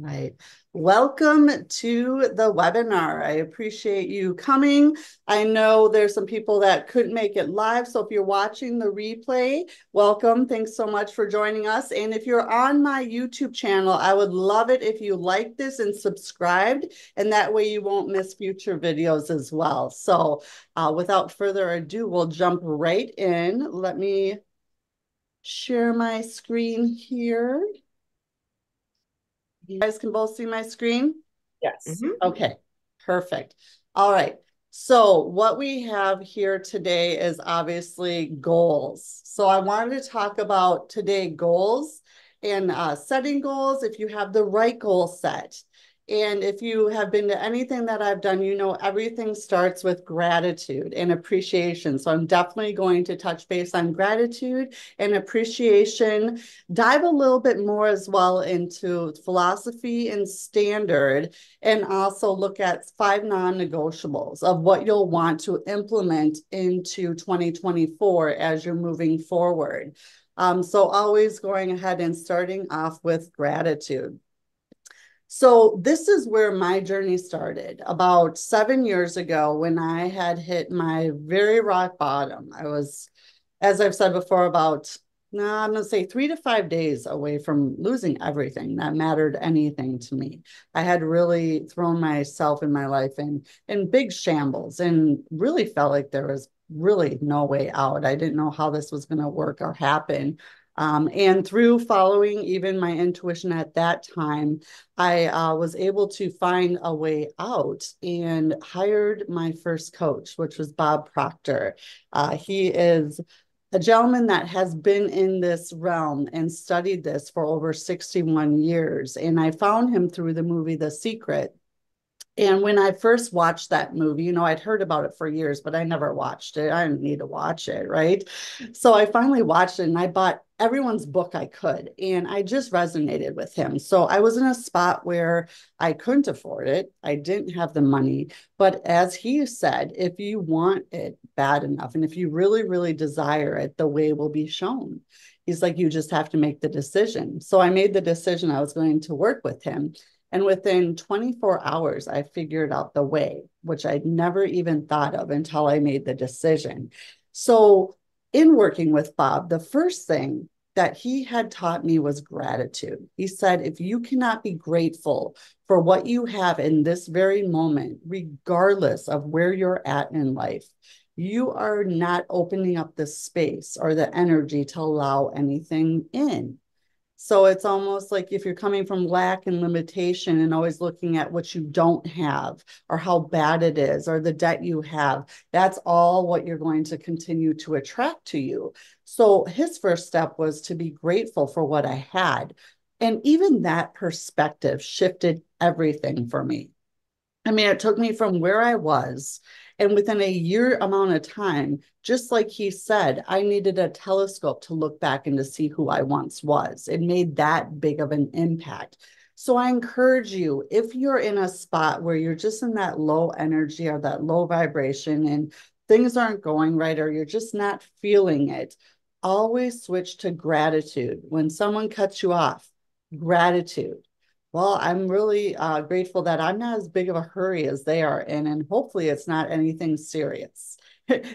Right. Welcome to the webinar. I appreciate you coming. I know there's some people that couldn't make it live, so if you're watching the replay, welcome. Thanks so much for joining us. And if you're on my YouTube channel, I would love it if you liked this and subscribed, and that way you won't miss future videos as well. So without further ado, we'll jump right in. Let me share my screen here. You guys can both see my screen? Yes. Mhm. Okay, perfect. All right. So what we have here today is obviously goals. So I wanted to talk about today goals and setting goals if you have the right goal set. And if you have been to anything that I've done, you know everything starts with gratitude and appreciation. So I'm definitely going to touch base on gratitude and appreciation, dive a little bit more as well into philosophy and standard, and also look at 5 non-negotiables of what you'll want to implement into 2024 as you're moving forward. So always going ahead and starting off with gratitude. So this is where my journey started about 7 years ago when I had hit my very rock bottom. I was, as I've said before, about, no, I'm going to say 3 to 5 days away from losing everything that mattered anything to me. I had really thrown myself in my life in big shambles and really felt like there was really no way out. I didn't know how this was going to work or happen. And through following even my intuition at that time, I was able to find a way out and hired my first coach, which was Bob Proctor. He is a gentleman that has been in this realm and studied this for over 61 years. And I found him through the movie The Secret. And when I first watched that movie, I'd heard about it for years, but I never watched it. I didn't need to watch it, right? So I finally watched it and I bought everyone's book I could. And I just resonated with him. So I was in a spot where I couldn't afford it. I didn't have the money. But as he said, if you want it bad enough and if you really, really desire it, the way will be shown. He's like, you just have to make the decision. So I made the decision I was going to work with him. And within 24 hours, I figured out the way, which I'd never even thought of until I made the decision. So, in working with Bob, the first thing that he had taught me was gratitude. He said, if you cannot be grateful for what you have in this very moment, regardless of where you're at in life, you are not opening up the space or the energy to allow anything in. So it's almost like if you're coming from lack and limitation and always looking at what you don't have or how bad it is or the debt you have, that's all what you're going to continue to attract to you. So his first step was to be grateful for what I had. And even that perspective shifted everything for me. I mean, it took me from where I was, and within a year amount of time, just like he said, I needed a telescope to look back and to see who I once was. It made that big of an impact. So I encourage you, if you're in a spot where you're just in that low energy or that low vibration and things aren't going right, or you're just not feeling it, always switch to gratitude. When someone cuts you off, gratitude. Well, I'm really grateful that I'm not as big of a hurry as they are in, and hopefully it's not anything serious.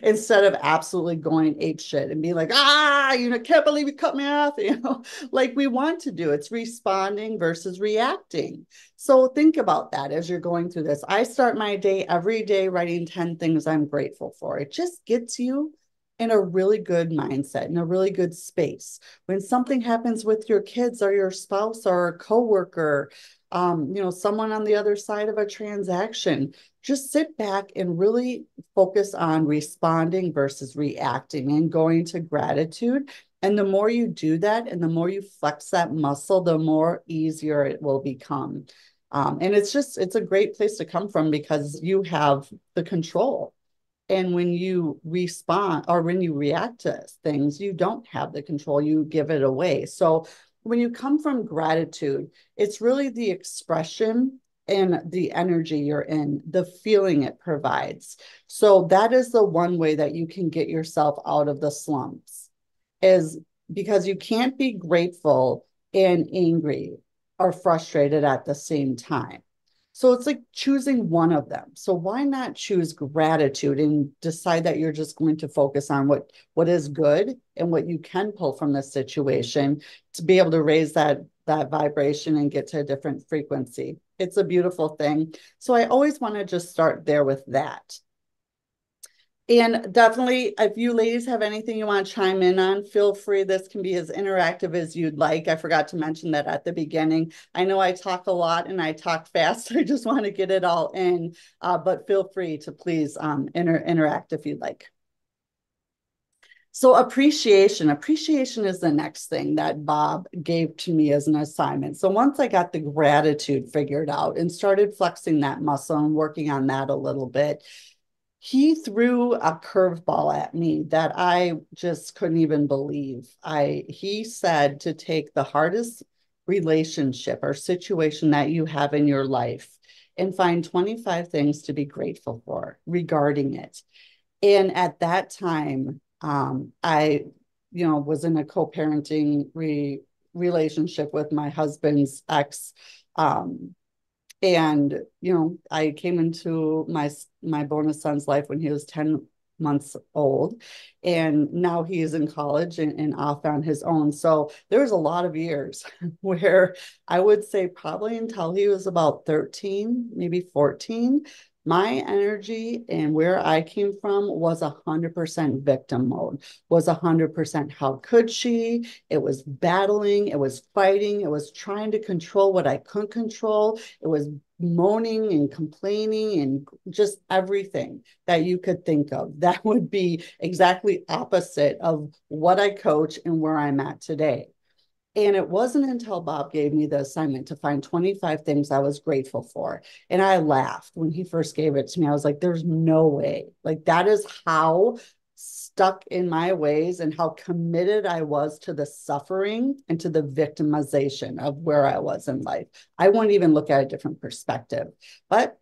Instead of absolutely going ape shit and being like, can't believe you cut me off, like we want to do. It's responding versus reacting. So think about that as you're going through this. I start my day every day writing 10 things I'm grateful for. It just gets you in a really good mindset, in a really good space. When something happens with your kids or your spouse or a coworker, someone on the other side of a transaction, just sit back and really focus on responding versus reacting and going to gratitude. And the more you do that and the more you flex that muscle, the more easier it will become. And it's a great place to come from because you have the control. And when you respond or when you react to things, you don't have the control, you give it away. So when you come from gratitude, it's really the expression and the energy you're in, the feeling it provides. So that is the one way that you can get yourself out of the slumps, is because you can't be grateful and angry. are frustrated at the same time. So it's like choosing one of them. So why not choose gratitude and decide that you're just going to focus on what is good and what you can pull from this situation to be able to raise that vibration and get to a different frequency. It's a beautiful thing. So I always want to just start there with that. And definitely, if you ladies have anything you want to chime in on, feel free. This can be as interactive as you'd like. I forgot to mention that at the beginning. I know I talk a lot and I talk fast. I just want to get it all in, but feel free to please interact if you'd like. So appreciation is the next thing that Bob gave to me as an assignment. So once I got the gratitude figured out and started flexing that muscle and working on that a little bit, he threw a curveball at me that I just couldn't even believe. He said to take the hardest relationship or situation that you have in your life and find 25 things to be grateful for regarding it. And at that time, I, was in a co-parenting relationship with my husband's ex. Um, and I came into my bonus son's life when he was 10 months old, and now he is in college and off on his own. So there was a lot of years where I would say probably until he was about 13, maybe 14, my energy and where I came from was 100% victim mode, was 100% how could she? It was battling, it was fighting, it was trying to control what I couldn't control. It was moaning and complaining and just everything that you could think of. That would be exactly opposite of what I coach and where I'm at today. And it wasn't until Bob gave me the assignment to find 25 things I was grateful for. And I laughed when he first gave it to me. I was like, there's no way. Like, that is how stuck in my ways and how committed I was to the suffering and to the victimization of where I was in life. I wouldn't even look at a different perspective. But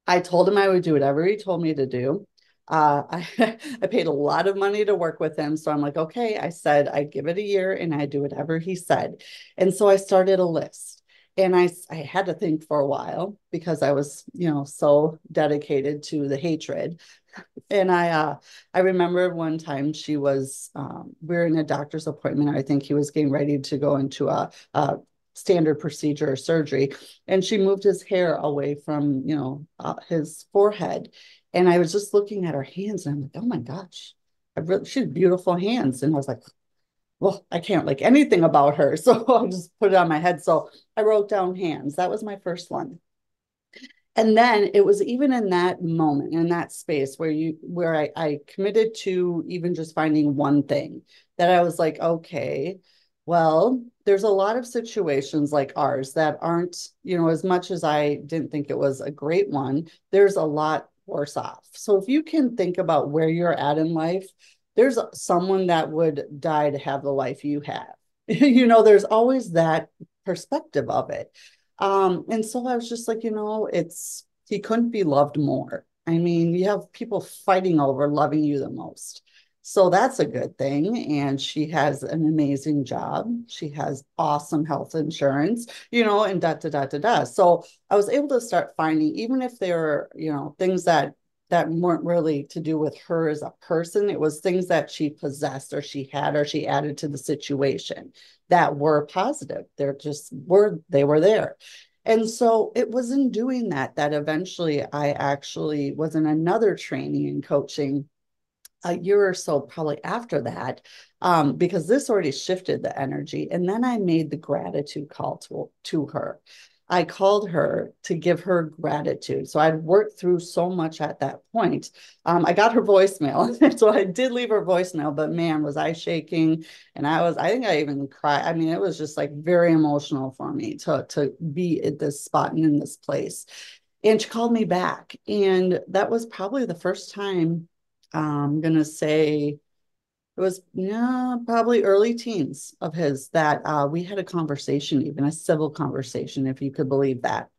I told him I would do whatever he told me to do. I paid a lot of money to work with him. So I'm like, okay, I said I'd give it a year and I'd do whatever he said. And so I started a list. And I had to think for a while because I was, so dedicated to the hatred. And I remember one time we were in a doctor's appointment. I think he was getting ready to go into a standard procedure or surgery, and she moved his hair away from his forehead. And I was just looking at her hands, and I'm like, oh my gosh, she had beautiful hands. And I was like, well, I can't like anything about her, so I'll just put it on my head. So I wrote down hands. That was my first one. And then it was even in that moment, in that space where I committed to even just finding one thing that I was like, okay, well, there's a lot of situations like ours that aren't, as much as I didn't think it was a great one, there's a lot worse off. So if you can think about where you're at in life, there's someone that would die to have the life you have. There's always that perspective of it. And so I was just like, he couldn't be loved more. I mean, you have people fighting over loving you the most. So that's a good thing. And she has an amazing job. She has awesome health insurance, and da da da da da. So I was able to start finding, even if there are, things that weren't really to do with her as a person. It was things that she possessed or she had or she added to the situation that were positive. They were there. And so it was in doing that eventually I actually was in another training and coaching a year or so probably after that, because this already shifted the energy. And then I made the gratitude call to her. I called her to give her gratitude. So I'd worked through so much at that point. I got her voicemail. So I did leave her voicemail, but man, was I shaking. And I think I even cried. I mean, it was just like very emotional for me to be at this spot and in this place. And she called me back. And that was probably the first time, I'm going to say it was, yeah, probably early teens of his that we had a conversation, even a civil conversation, if you could believe that.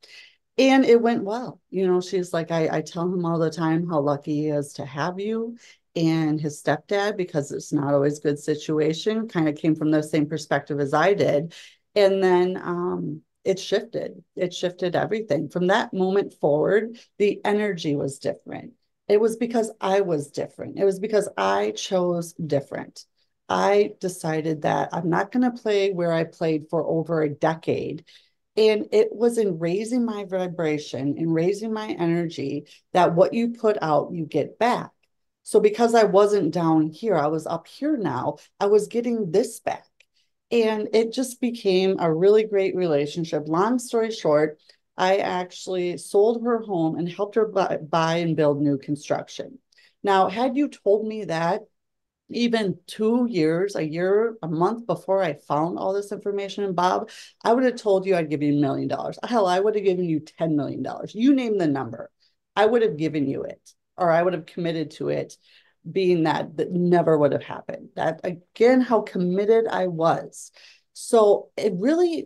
And it went well. She's like, I tell him all the time how lucky he is to have you and his stepdad, because it's not always a good situation, kind of came from the same perspective as I did. And then it shifted. It shifted everything. From that moment forward, the energy was different. It was because I was different. It was because I chose different. I decided that I'm not going to play where I played for over a decade. And it was in raising my vibration and raising my energy that what you put out, you get back. So because I wasn't down here, I was up here now, I was getting this back. And it just became a really great relationship. Long story short, I actually sold her home and helped her buy and build new construction. Now, had you told me that even 2 years, a year, a month before I found all this information in Bob, I would have told you I'd give you $1 million. Hell, I would have given you $10 million. You name the number. I would have given you it, or I would have committed to it, being that never would have happened. That again, how committed I was. So it really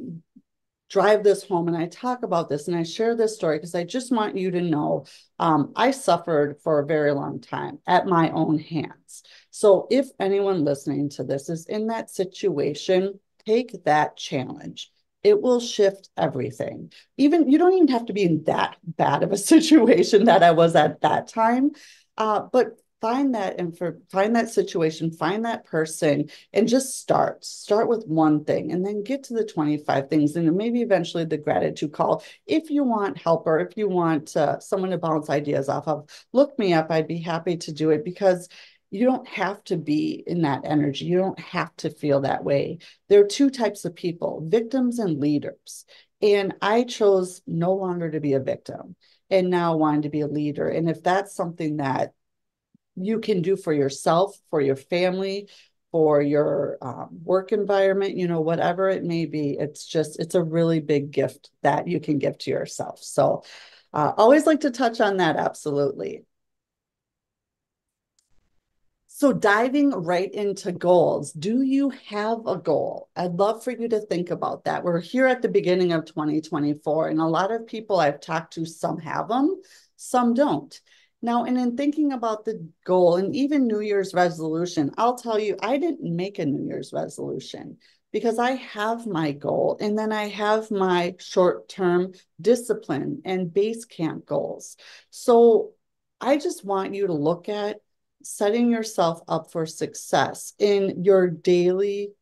drive this home, and I talk about this and I share this story because I just want you to know I suffered for a very long time at my own hands. So if anyone listening to this is in that situation, take that challenge. It will shift everything. Even you don't even have to be in that bad of a situation that I was at that time, but find that and find that situation, find that person, and just start with one thing and then get to the 25 things, and maybe eventually the gratitude call. If you want help, or if you want someone to bounce ideas off of, look me up. I'd be happy to do it, because you don't have to be in that energy. You don't have to feel that way. There are two types of people: victims and leaders. And I chose no longer to be a victim and now wanted to be a leader. And if that's something that you can do for yourself, for your family, for your work environment, whatever it may be, it's a really big gift that you can give to yourself. So always like to touch on that. Absolutely. So diving right into goals, do you have a goal? I'd love for you to think about that. We're here at the beginning of 2024, and a lot of people I've talked to, some have them, some don't. Now, and in thinking about the goal and even New Year's resolution, I'll tell you, I didn't make a New Year's resolution because I have my goal, and then I have my short-term discipline and base camp goals. So I just want you to look at setting yourself up for success in your daily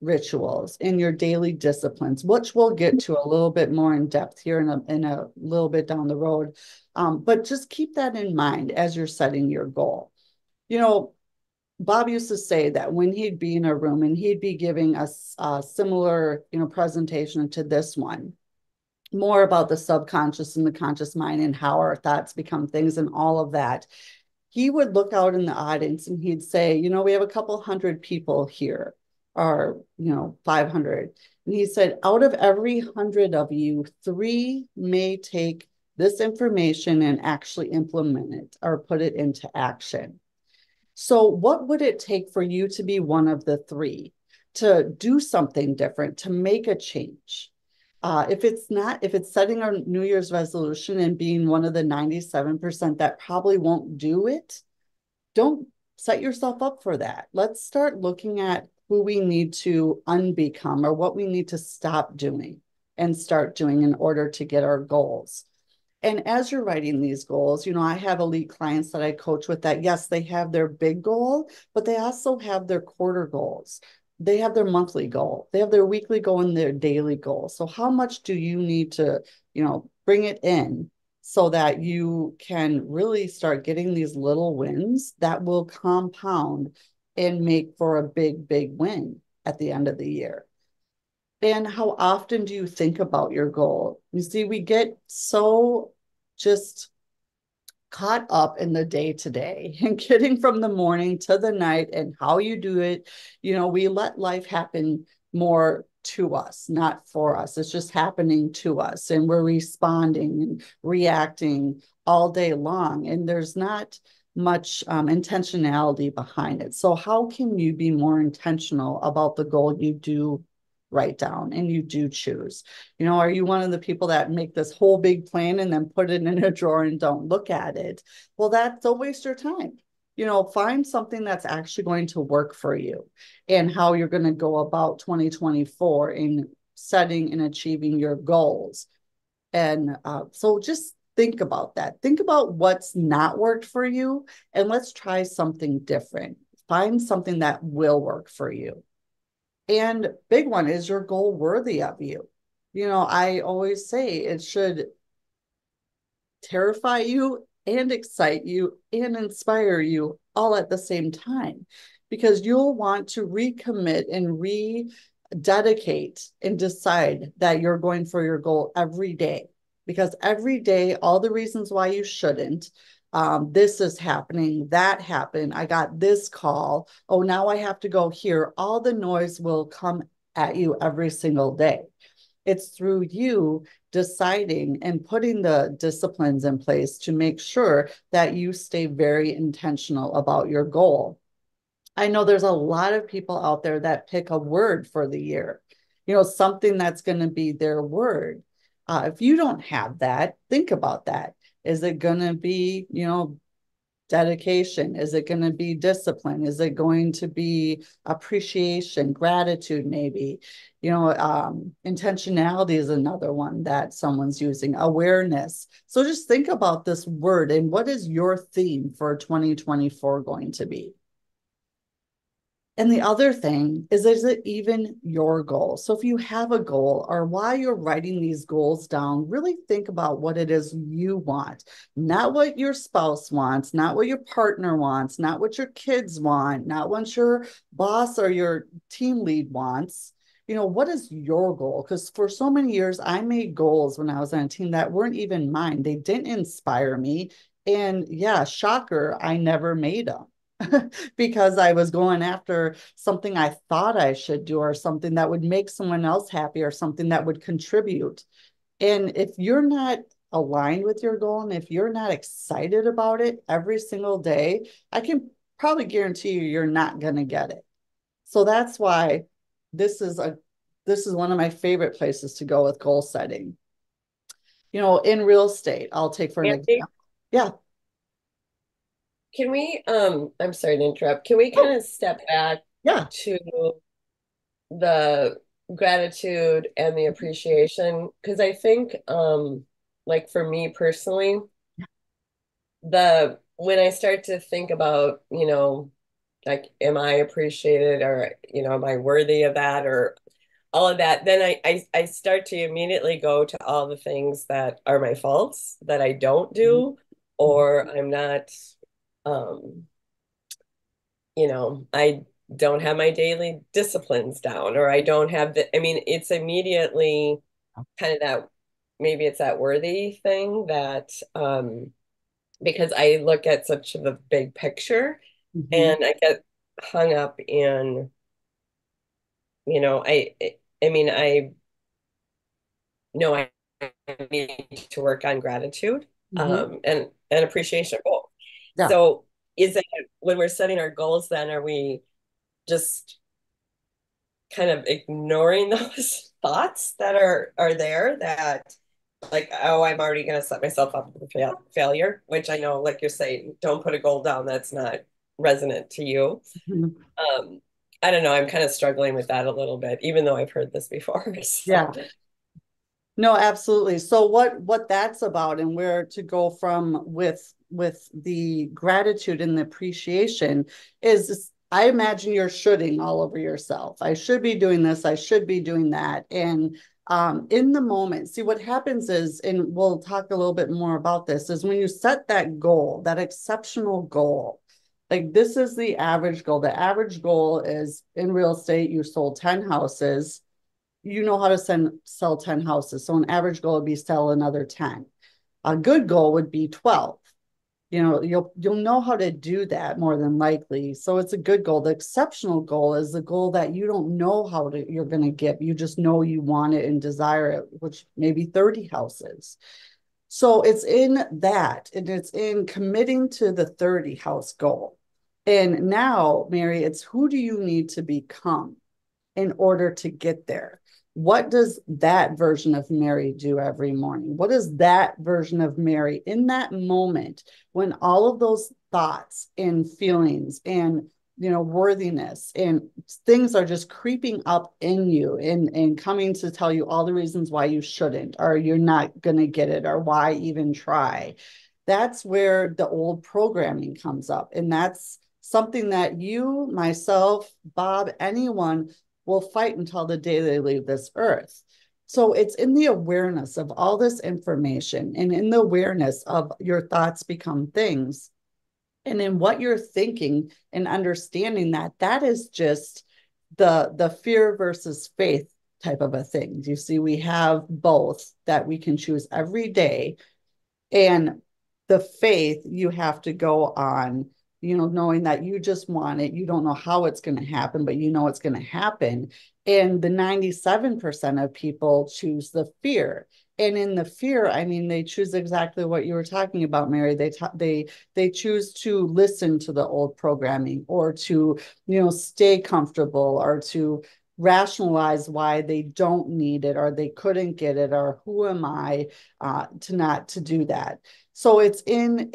rituals, in your daily disciplines, which we'll get to a little bit more in depth here in a little bit down the road. But just keep that in mind as you're setting your goal. Bob used to say that when he'd be in a room and he'd be giving us a similar, presentation to this one, more about the subconscious and the conscious mind and how our thoughts become things and all of that, he would look out in the audience and he'd say, we have a couple hundred people here, or, 500. And he said, out of every 100 of you, 3 may take this information and actually implement it or put it into action. So what would it take for you to be one of the 3, to do something different, to make a change? If it's setting a New Year's resolution and being one of the 97% that probably won't do it, don't set yourself up for that. Let's start looking at who we need to unbecome, or what we need to stop doing and start doing in order to get our goals. And as you're writing these goals, I have elite clients that I coach with that, yes, they have their big goal, but they also have their quarter goals. They have their monthly goal. They have their weekly goal and their daily goal. So how much do you need to, bring it in so that you can really start getting these little wins that will compound and make for a big, big win at the end of the year? And how often do you think about your goal? You see, we get so just caught up in the day to day and getting from the morning to the night and how you do it. We let life happen more to us, not for us. It's just happening to us, and we're responding and reacting all day long. And there's not much intentionality behind it. So how can you be more intentional about the goal you do write down and you do choose? Are you one of the people that make this whole big plan and then put it in a drawer and don't look at it? Well, that's a waste of time. find something that's actually going to work for you and how you're going to go about 2024 in setting and achieving your goals. And so just think about that. Think about what's not worked for you, and let's try something different. Find something that will work for you. And big one, is your goal worthy of you? I always say it should terrify you and excite you and inspire you all at the same time, because you'll want to recommit and rededicate and decide that you're going for your goal every day. Because every day, all the reasons why you shouldn't, this is happening, that happened, I got this call, oh, now I have to go here. All the noise will come at you every single day. It's through you deciding and putting the disciplines in place to make sure that you stay very intentional about your goal. I know there's a lot of people out there that pick a word for the year, something that's going to be their word. If you don't have that, think about that. Is it going to be, dedication? Is it going to be discipline? Is it going to be appreciation, gratitude, maybe? Intentionality is another one that someone's using, awareness. So just think about this word and what is your theme for 2024 going to be? And the other thing is it even your goal? So if you have a goal, or while you're writing these goals down, really think about what it is you want, not what your spouse wants, not what your partner wants, not what your kids want, not what your boss or your team lead wants. What is your goal? Because for so many years, I made goals when I was on a team that weren't even mine. They didn't inspire me. And yeah, shocker, I never made them. Because I was going after something I thought I should do, or something that would make someone else happy, or something that would contribute. And if you're not aligned with your goal, and if you're not excited about it every single day, I can probably guarantee you're not going to get it. So that's why this is one of my favorite places to go with goal setting. In real estate, I'll take for an Andy, example. Yeah. can we, I'm sorry to interrupt. Can we kind of step back Yeah. to the gratitude and the appreciation? Because I think, like for me personally, when I start to think about, like, am I appreciated, or, am I worthy of that, or all of that, then I start to immediately go to all the things that are my faults that I don't do, or I'm not, um, I don't have my daily disciplines down, or I don't have I mean, it's immediately kind of that, maybe it's that worthy thing that, because I look at such of a big picture, Mhm. and I get hung up in, you know, I, I mean, I know I need to work on gratitude, Mhm. and appreciation both. Yeah. So is it, when we're setting our goals, then are we just kind of ignoring those thoughts that are there, that, like, oh, I'm already going to set myself up for failure, which I know, like you're saying, don't put a goal down that's not resonant to you. Mhm. um I don't know, I'm kind of struggling with that a little bit, even though I've heard this before. So Yeah. No, absolutely. So what that's about, and where to go from with the gratitude and the appreciation is, I imagine you're shoulding all over yourself. I should be doing this, I should be doing that. And in the moment, see what happens is, and we'll talk a little bit more about this, is when you set that goal, that exceptional goal, like this is the average goal. The average goal is, in real estate, you sold 10 houses, how to sell 10 houses. So an average goal would be sell another 10. A good goal would be 12. You'll know how to do that more than likely. So it's a good goal. The exceptional goal is the goal that you don't know you're going to get. You just know you want it and desire it, which may be 30 houses. So it's in that, and it's in committing to the 30 house goal. And now, Mary, it's who do you need to become in order to get there? What does that version of Mary do every morning? What is that version of Mary in that moment when all of those thoughts and feelings and worthiness, and things are just creeping up in you and coming to tell you all the reasons why you shouldn't, or you're not going to get it, or why even try. That's where the old programming comes up. And that's something that you, myself, Bob, anyone will fight until the day they leave this earth. So it's in the awareness of all this information, and in the awareness of your thoughts become things, and in what you're thinking and understanding that that is just the fear versus faith type of a thing. You see, we have both that we can choose every day. And the faith, you have to go on, knowing that you just want it. You don't know how it's going to happen, but you know it's going to happen. And the 97% of people choose the fear. And in the fear, I mean, they choose exactly what you were talking about, Mary. They choose to listen to the old programming, or to, stay comfortable, or to rationalize why they don't need it, or they couldn't get it, or who am I to not to do that. So it's in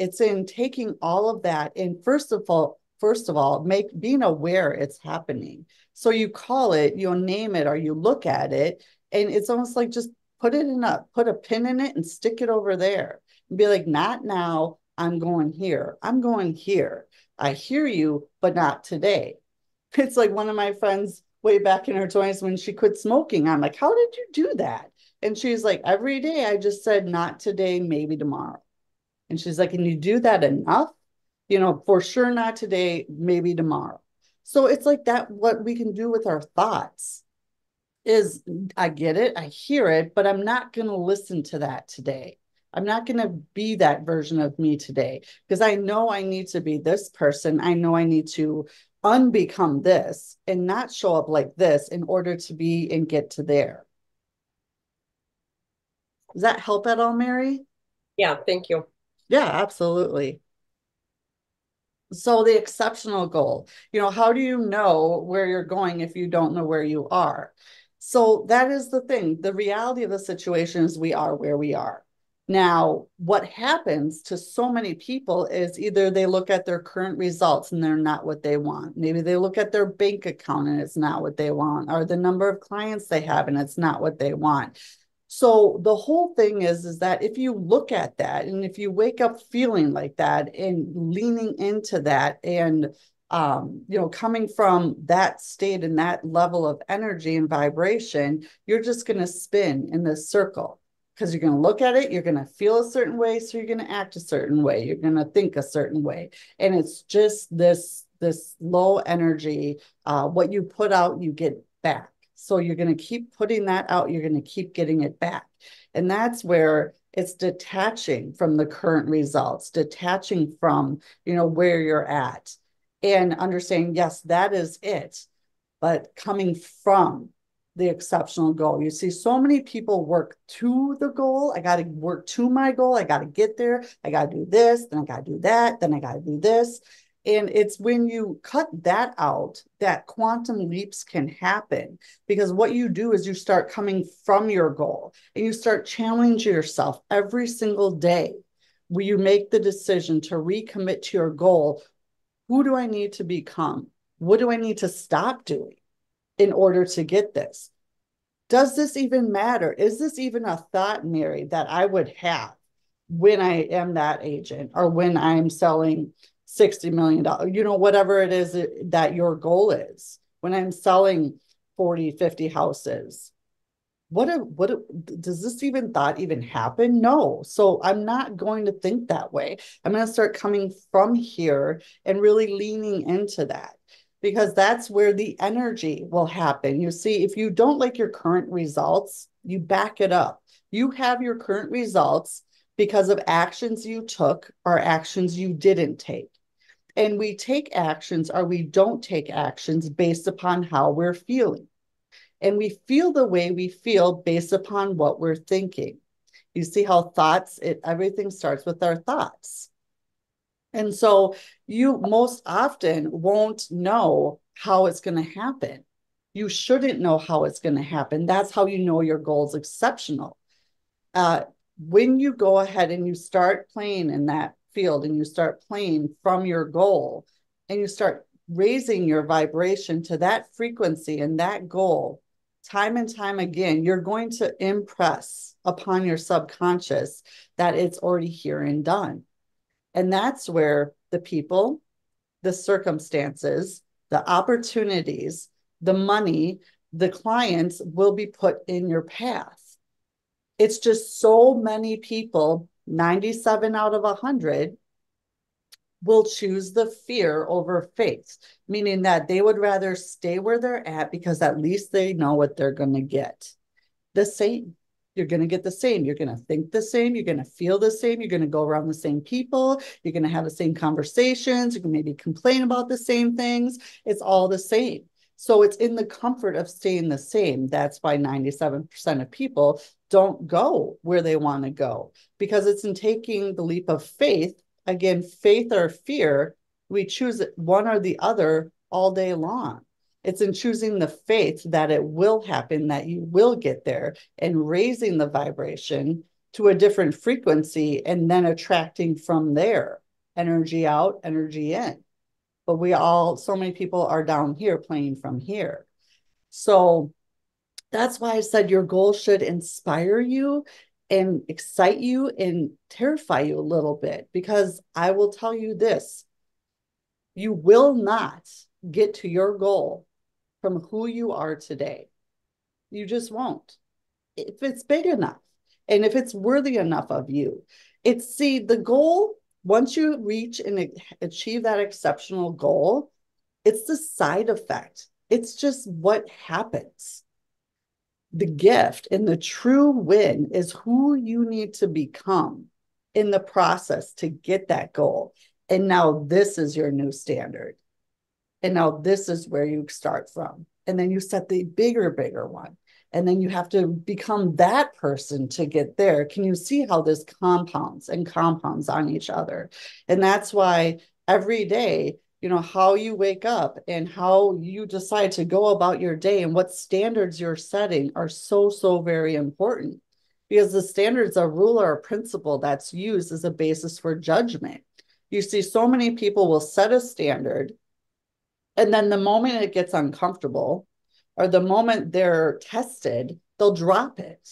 taking all of that, and first of all make being aware it's happening. So you call it, you'll name it, or you look at it, and it's almost like just put a pin in it and stick it over there and be like, not now, I'm going here, I'm going here. I hear you, but not today. It's like one of my friends way back in her 20s, when she quit smoking. I'm like, how did you do that? And she's like, every day I just said, not today, maybe tomorrow. And she's like, and you do that enough? For sure, not today, maybe tomorrow. So it's like that, what we can do with our thoughts is, I get it, I hear it, but I'm not going to listen to that today. I'm not going to be that version of me today, because I know I need to be this person. I know I need to unbecome this and not show up like this in order to be and get to there. Does that help at all, Mary? Yeah, thank you. Yeah, absolutely. So the exceptional goal, how do you know where you're going if you don't know where you are? So that is the thing. The reality of the situation is we are where we are. Now, what happens to so many people is either they look at their current results and they're not what they want. Maybe they look at their bank account and it's not what they want, or the number of clients they have and it's not what they want. So the whole thing is that if you look at that, and if you wake up feeling like that and leaning into that, and coming from that state and that level of energy and vibration, you're just going to spin in this circle, because you're going to look at it, you're going to feel a certain way, so you're going to act a certain way, you're going to think a certain way, and it's just this low energy. What you put out, you get back. So you're going to keep putting that out. You're going to keep getting it back. And that's where it's detaching from the current results, detaching from, where you're at, and understanding, yes, that is it, but coming from the exceptional goal. You see, so many people work to the goal. I got to work to my goal. I got to get there. I got to do this, then I got to do that, then I got to do this. And it's when you cut that out that quantum leaps can happen, because what you do is you start coming from your goal and you start challenging yourself every single day, where you make the decision to recommit to your goal. Who do I need to become? What do I need to stop doing in order to get this? Does this even matter? Is this even a thought, Mary, that I would have when I am that agent, or when I'm selling $60 million, whatever it is that your goal is, when I'm selling 40, 50 houses? Does this even thought even happen? No. So I'm not going to think that way. I'm going to start coming from here and really leaning into that, because that's where the energy will happen. You see, if you don't like your current results, you back it up. You have your current results because of actions you took or actions you didn't take. And we take actions or we don't take actions based upon how we're feeling. And we feel the way we feel based upon what we're thinking. You see how everything starts with our thoughts. And so you most often won't know how it's going to happen. You shouldn't know how it's going to happen. That's how you know your goal is exceptional. Uh, when you go ahead and you start playing in that field and you start playing from your goal and you start raising your vibration to that frequency and that goal time and time again, you're going to impress upon your subconscious that it's already here and done. And that's where the people, the circumstances, the opportunities, the money, the clients will be put in your path. It's just so many people, 97 out of 100, will choose the fear over faith, meaning that they would rather stay where they're at because at least they know what they're going to get. The same. You're going to get the same. You're going to think the same. You're going to feel the same. You're going to go around the same people. You're going to have the same conversations. You can maybe complain about the same things. It's all the same. So it's in the comfort of staying the same. That's why 97% of people don't go where they want to go, because it's in taking the leap of faith. Again, faith or fear, we choose one or the other all day long. It's in choosing the faith that it will happen, that you will get there, and raising the vibration to a different frequency and then attracting from there, energy out, energy in. But so many people are down here playing from here. So that's why I said your goal should inspire you and excite you and terrify you a little bit, because I will tell you this: you will not get to your goal from who you are today. You just won't. If it's big enough and if it's worthy enough of you. The goal, once you reach and achieve that exceptional goal, it's the side effect. It's just what happens. The gift and the true win is who you need to become in the process to get that goal. And now this is your new standard. And now this is where you start from. And then you set the bigger one. And then you have to become that person to get there. Can you see how this compounds and compounds on each other? And that's why every day, how you wake up and how you decide to go about your day and what standards you're setting are so, so very important, because the standards are rule or a principle that's used as a basis for judgment. You see, so many people will set a standard, and then the moment it gets uncomfortable or the moment they're tested, they'll drop it.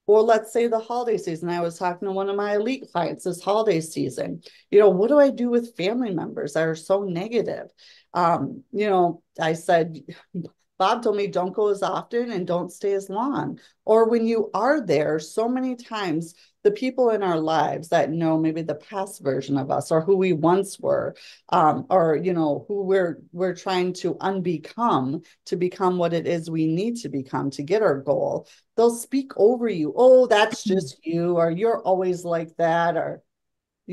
Or let's say the holiday season. I was talking to one of my elite clients this holiday season. What do I do with family members that are so negative? I said, Bob told me don't go as often and don't stay as long. Or when you are there, so many times the people in our lives that know maybe the past version of us or who we once were, or who we're trying to unbecome to become what it is we need to become to get our goal, they'll speak over you. Oh, that's just you, or you're always like that, or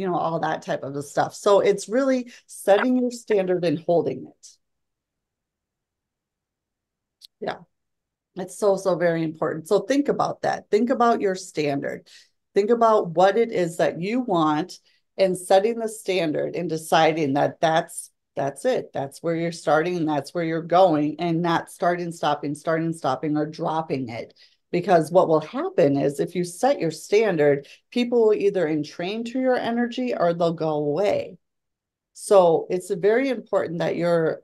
all that type of stuff. So it's really setting your standard and holding it. Yeah. It's so, so very important. So think about that. Think about your standard. Think about what it is that you want and setting the standard and deciding that that's it. That's where you're starting and that's where you're going, and not starting, stopping, or dropping it. Because what will happen is if you set your standard, people will either entrain to your energy or they'll go away. So it's very important that you're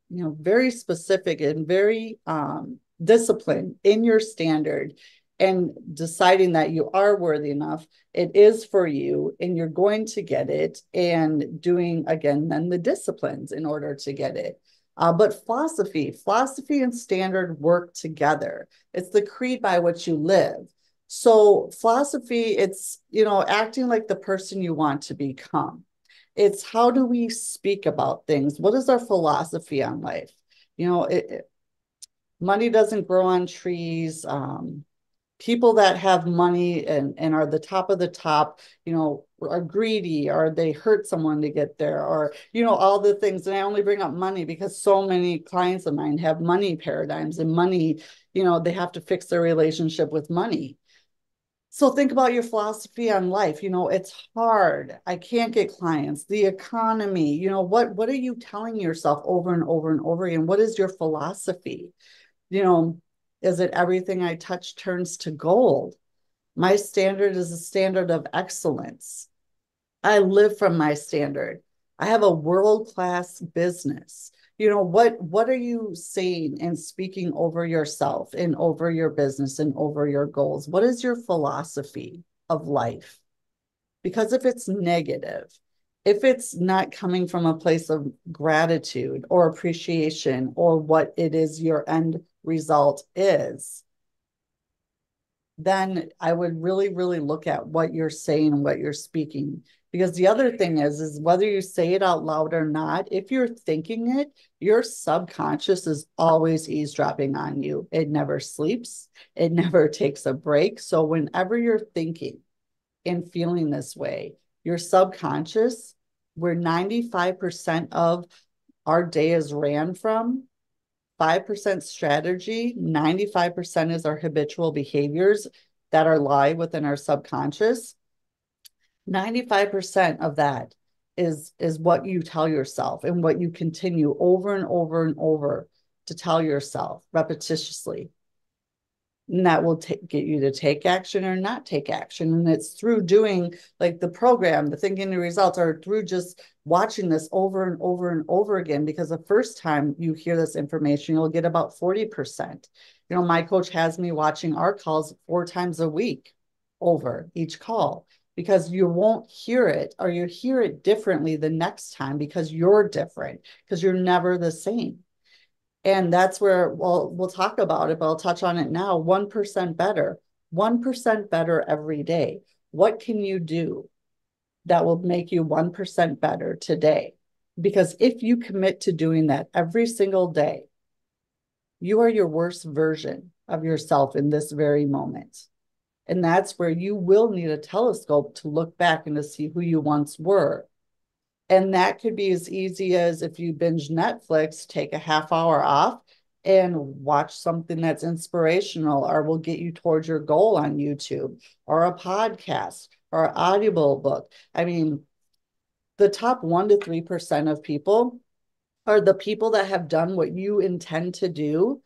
very specific and very disciplined in your standard, and deciding that you are worthy enough, it is for you, and you're going to get it, and doing again then the disciplines in order to get it. But philosophy and standard work together. It's the creed by which you live. So philosophy, it's acting like the person you want to become. It's how do we speak about things? What is our philosophy on life? Money doesn't grow on trees. People that have money and are the top of the top, are greedy, or they hurt someone to get there, or, all the things. And I only bring up money because so many clients of mine have money paradigms, and money, they have to fix their relationship with money. So think about your philosophy on life. It's hard. I can't get clients. The economy, what are you telling yourself over and over and over again? What is your philosophy? Is it everything I touch turns to gold? My standard is a standard of excellence. I live from my standard. I have a world-class business. What are you saying and speaking over yourself and over your business and over your goals? What is your philosophy of life? Because if it's negative, if it's not coming from a place of gratitude or appreciation or what it is your end result is, then I would really, really look at what you're saying and what you're speaking. Because the other thing is whether you say it out loud or not, if you're thinking it, your subconscious is always eavesdropping on you. It never sleeps, it never takes a break. So whenever you're thinking and feeling this way, your subconscious, where 95% of our day is ran from, 5% strategy, 95% is our habitual behaviors that are lie within our subconscious. 95% of that is what you tell yourself and what you continue over and over and over to tell yourself repetitiously. And that will get you to take action or not take action. And it's through doing like the program, the thinking the results, are through just watching this over and over and over again. Because the first time you hear this information, you'll get about 40%. My coach has me watching our calls 4 times a week over each call, because you won't hear it, or you hear it differently the next time because you're different, because you're never the same. And that's where, well, we'll talk about it, but I'll touch on it now. 1% better, 1% better every day. What can you do that will make you 1% better today? Because if you commit to doing that every single day, you are your worst version of yourself in this very moment. And that's where you will need a telescope to look back and to see who you once were. And that could be as easy as, if you binge Netflix, take a half hour off and watch something that's inspirational or will get you towards your goal on YouTube, or a podcast or an audible book. I mean, the top 1 to 3% of people are the people that have done what you intend to do,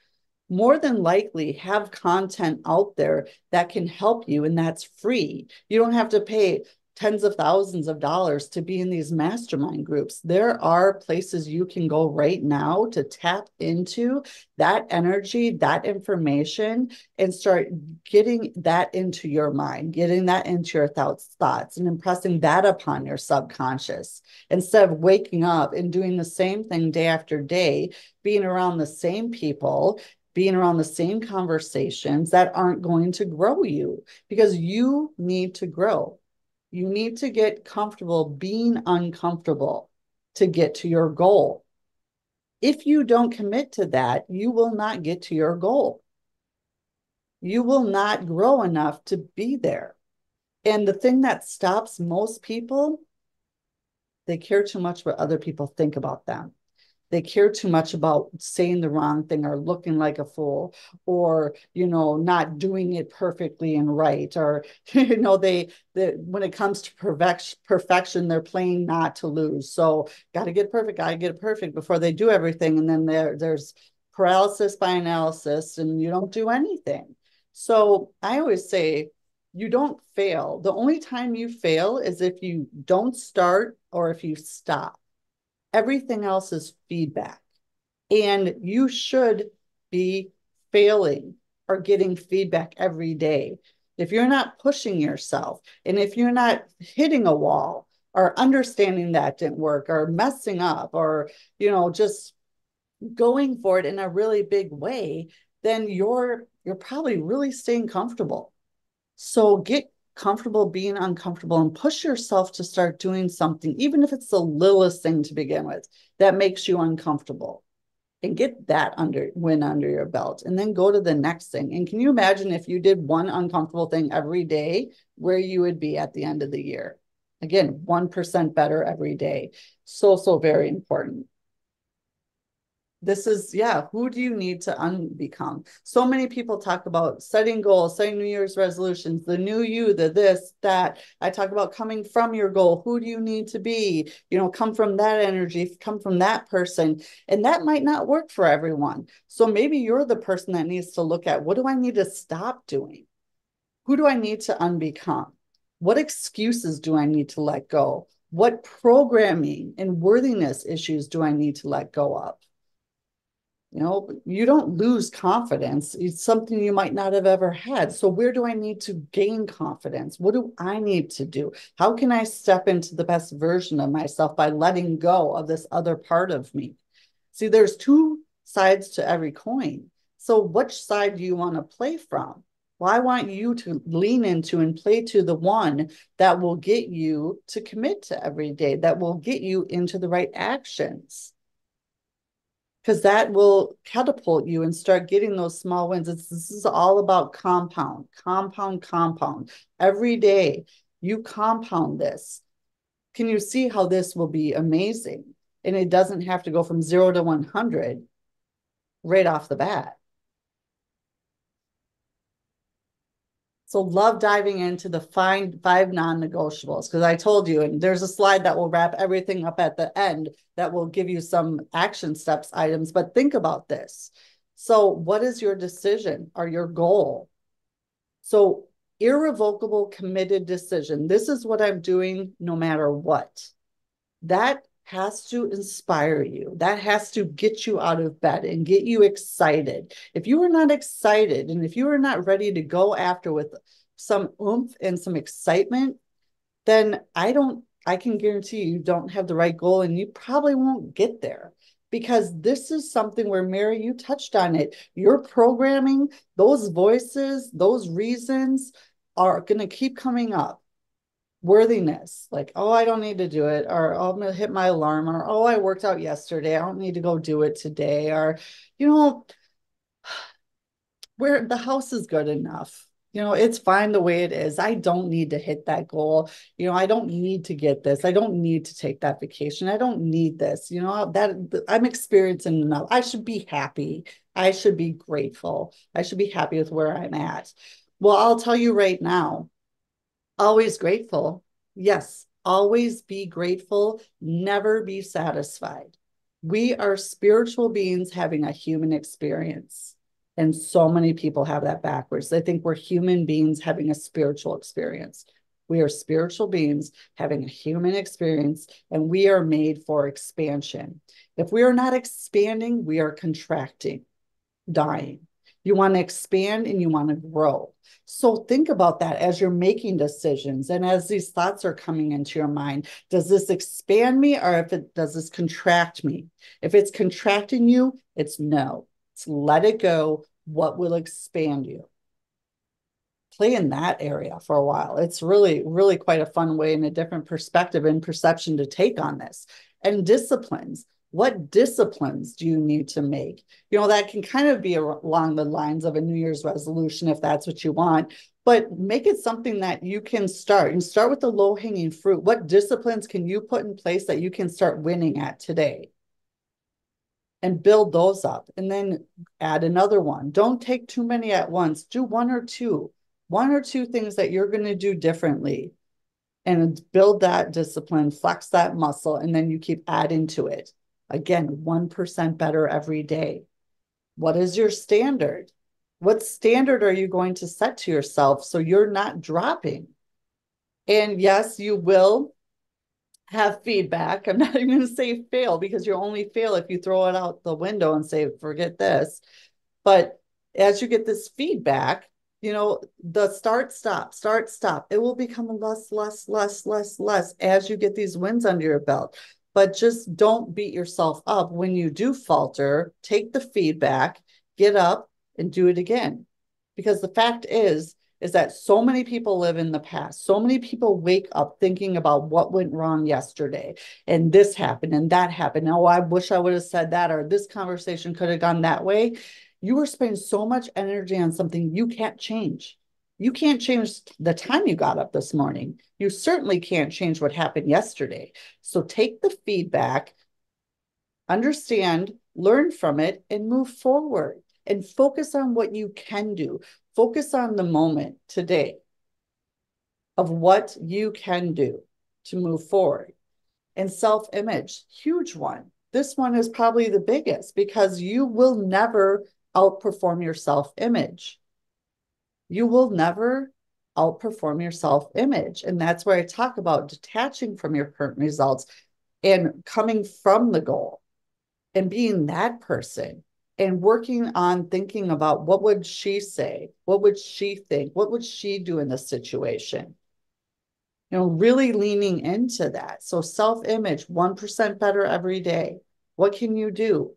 more than likely have content out there that can help you, and that's free. You don't have to pay tens of thousands of dollars to be in these mastermind groups. There are places you can go right now to tap into that energy, that information, and start getting that into your mind, getting that into your thoughts, and impressing that upon your subconscious, instead of waking up and doing the same thing day after day, being around the same people, being around the same conversations that aren't going to grow you, because you need to grow. You need to get comfortable being uncomfortable to get to your goal. If you don't commit to that, you will not get to your goal. You will not grow enough to be there. And the thing that stops most people, they care too much what other people think about them. They care too much about saying the wrong thing or looking like a fool, or not doing it perfectly and right, or they when it comes to perfection, they're playing not to lose. So got to get it perfect before they do everything, and then there's paralysis by analysis, and you don't do anything. So I always say, you don't fail. The only time you fail is if you don't start or if you stop. Everything else is feedback. And you should be failing or getting feedback every day. If you're not pushing yourself, and if you're not hitting a wall or understanding that didn't work or messing up, or, just going for it in a really big way, then you're probably really staying comfortable. So get comfortable being uncomfortable and push yourself to start doing something, even if it's the littlest thing to begin with, that makes you uncomfortable, and get that win under your belt, and then go to the next thing. And can you imagine if you did one uncomfortable thing every day, where you would be at the end of the year? Again, 1% better every day. So, so very important. This is, yeah, who do you need to unbecome? So many people talk about setting goals, setting New Year's resolutions, the new you, the this, that. I talk about coming from your goal. Who do you need to be? Come from that energy, come from that person. And that might not work for everyone. So maybe you're the person that needs to look at, what do I need to stop doing? Who do I need to unbecome? What excuses do I need to let go? What programming and worthiness issues do I need to let go of? You don't lose confidence. It's something you might not have ever had. So, where do I need to gain confidence? What do I need to do? How can I step into the best version of myself by letting go of this other part of me? See, there's two sides to every coin. So, which side do you want to play from? Well, I want you to lean into and play to the one that will get you to commit to every day, that will get you into the right actions, because that will catapult you and start getting those small wins. This is all about compound, compound, compound. Every day you compound this. Can you see how this will be amazing? And it doesn't have to go from 0 to 100 right off the bat. So love diving into the five non-negotiables, because I told you, and there's a slide that will wrap everything up at the end that will give you some action steps items, but think about this. So what is your decision or your goal? So irrevocable committed decision. This is what I'm doing no matter what. That has to inspire you. That has to get you out of bed and get you excited. If you are not excited and if you are not ready to go after with some oomph and some excitement, then I can guarantee you don't have the right goal and you probably won't get there, because this is something where, Mary, you touched on it. Your programming, those voices, those reasons are going to keep coming up. Worthiness, like, oh, I don't need to do it, or oh, I'm going to hit my alarm, or oh, I worked out yesterday, I don't need to go do it today, or you know where the house is good enough, it's fine the way it is, I don't need to hit that goal, I don't need to get this, I don't need to take that vacation, I don't need this, that I'm experiencing enough, I should be happy, I should be grateful, I should be happy with where I'm at. Well, I'll tell you right now, always grateful. Yes, always be grateful. Never be satisfied. We are spiritual beings having a human experience. And so many people have that backwards. They think we're human beings having a spiritual experience. We are spiritual beings having a human experience, and we are made for expansion. If we are not expanding, we are contracting, dying. You want to expand and you want to grow. So think about that as you're making decisions and as these thoughts are coming into your mind. Does this expand me, or does this contract me? If it's contracting you, it's no. It's let it go. What will expand you? Play in that area for a while. It's really, really quite a fun way and a different perspective and perception to take on this. And disciplines. What disciplines do you need to make? That can kind of be along the lines of a New Year's resolution if that's what you want, but make it something that you can start and start with the low hanging fruit. What disciplines can you put in place that you can start winning at today? And build those up and then add another one. Don't take too many at once. Do one or two things that you're going to do differently and build that discipline, flex that muscle, and then you keep adding to it. Again, 1% better every day. What is your standard? What standard are you going to set to yourself so you're not dropping? And yes, you will have feedback. I'm not even going to say fail, because you only fail if you throw it out the window and say, forget this. But as you get this feedback, the start, stop, it will become less as you get these wins under your belt. But just don't beat yourself up when you do falter. Take the feedback, get up and do it again. Because the fact is that so many people live in the past. So many people wake up thinking about what went wrong yesterday and this happened and that happened. Oh, I wish I would have said that, or this conversation could have gone that way. You are spending so much energy on something you can't change. You can't change the time you got up this morning. You certainly can't change what happened yesterday. So take the feedback, understand, learn from it, and move forward and focus on what you can do. Focus on the moment today of what you can do to move forward. And self-image, huge one. This one is probably the biggest, because you will never outperform your self-image. You will never outperform your self-image. And that's where I talk about detaching from your current results and coming from the goal and being that person and working on thinking about what would she say? What would she think? What would she do in this situation? Really leaning into that. So self-image, 1% better every day. What can you do?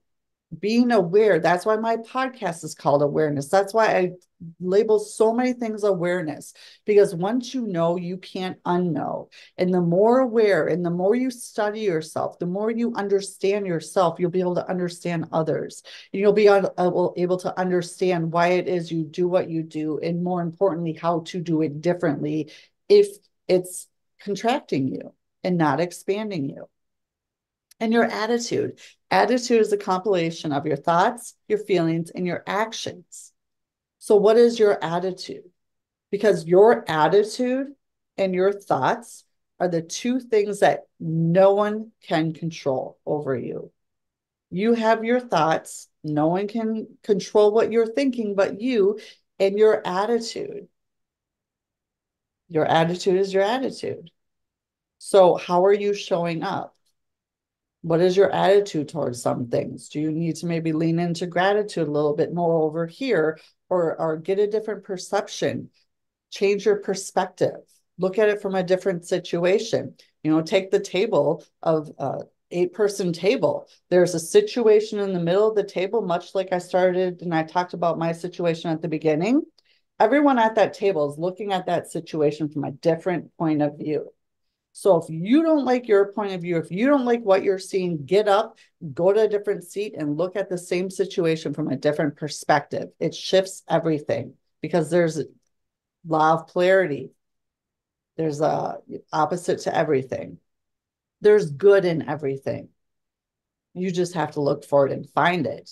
Being aware. That's why my podcast is called Awareness. That's why I label so many things awareness, because once you know, you can't unknow. And the more aware and the more you study yourself, the more you understand yourself, you'll be able to understand others. And you'll be able to understand why it is you do what you do, and more importantly, how to do it differently if it's contracting you and not expanding you. And your attitude. Attitude is a compilation of your thoughts, your feelings, and your actions. So, what is your attitude? Because your attitude and your thoughts are the two things that no one can control over you. You have your thoughts, no one can control what you're thinking but you, and your attitude. Your attitude is your attitude. So, how are you showing up? What is your attitude towards some things? Do you need to maybe lean into gratitude a little bit more over here, or get a different perception? Change your perspective. Look at it from a different situation. Take the table of 8-person table. There's a situation in the middle of the table, much like I started and I talked about my situation at the beginning. Everyone at that table is looking at that situation from a different point of view. So if you don't like your point of view, if you don't like what you're seeing, get up, go to a different seat and look at the same situation from a different perspective. It shifts everything because there's a law of polarity. There's a opposite to everything. There's good in everything. You just have to look for it and find it.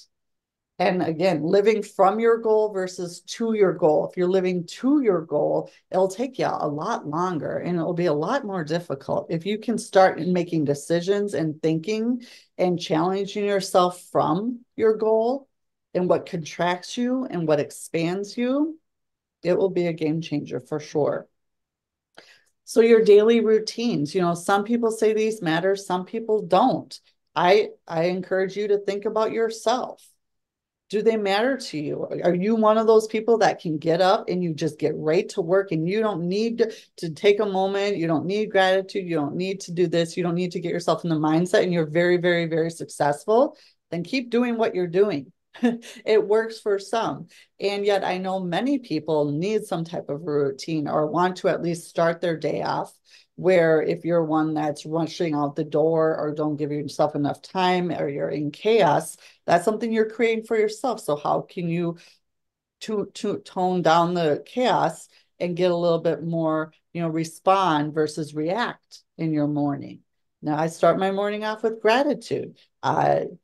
And again, living from your goal versus to your goal. If you're living to your goal, it'll take you a lot longer and it'll be a lot more difficult. If you can start making decisions and thinking and challenging yourself from your goal and what contracts you and what expands you, it will be a game changer for sure. So your daily routines, some people say these matter, some people don't. I encourage you to think about yourself. Do they matter to you? Are you one of those people that can get up and you just get right to work and you don't need to take a moment? You don't need gratitude. You don't need to do this. You don't need to get yourself in the mindset and you're very, very, very successful. Then keep doing what you're doing. It works for some. And yet I know many people need some type of routine or want to at least start their day off, where if you're one that's rushing out the door or don't give yourself enough time or you're in chaos, that's something you're creating for yourself. So how can you to tone down the chaos and get a little bit more, respond versus react in your morning? Now I start my morning off with gratitude,